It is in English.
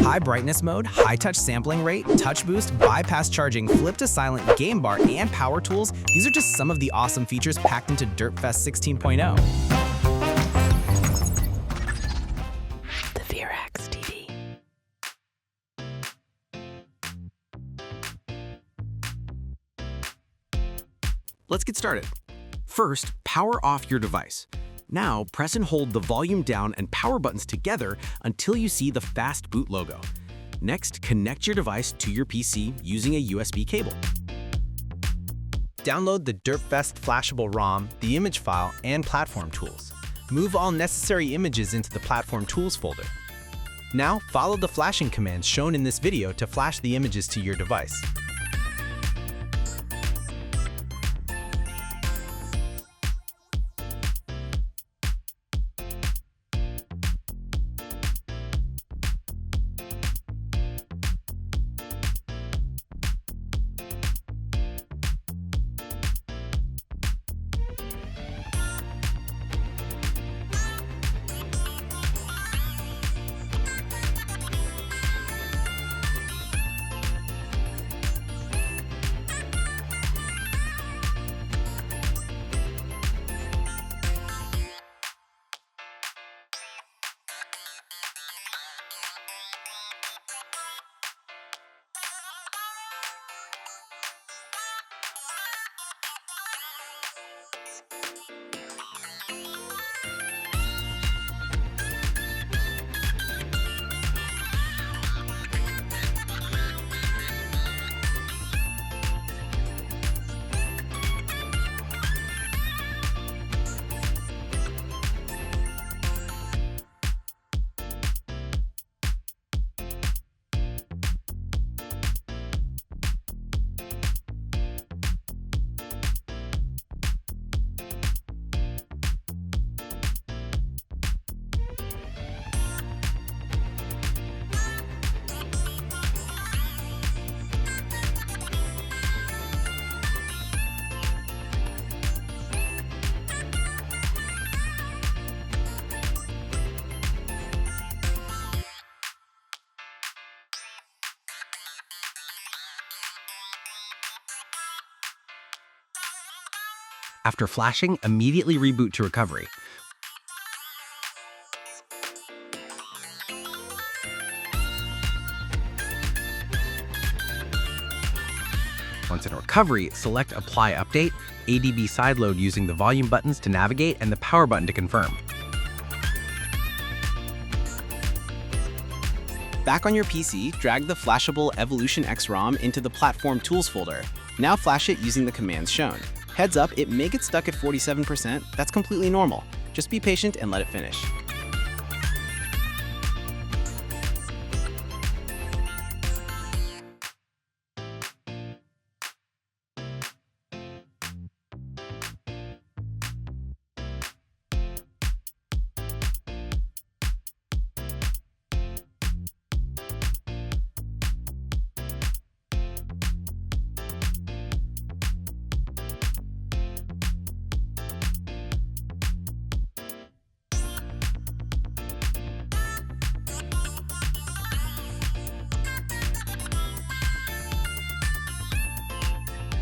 High brightness mode, high touch sampling rate, touch boost, bypass charging, flip to silent, game bar, and power tools, these are just some of the awesome features packed into DerpFest 16.0. The Virax TV. Let's get started. First, power off your device. Now, press and hold the volume down and power buttons together until you see the Fastboot logo. Next, connect your device to your PC using a USB cable. Download the DerpFest flashable ROM, the image file, and platform tools. Move all necessary images into the platform tools folder. Now, follow the flashing commands shown in this video to flash the images to your device. After flashing, immediately reboot to recovery. Once in recovery, select Apply Update, ADB sideload using the volume buttons to navigate and the power button to confirm. Back on your PC, drag the flashable Evolution X ROM into the Platform Tools folder. Now flash it using the commands shown. Heads up, it may get stuck at 47%. That's completely normal. Just be patient and let it finish.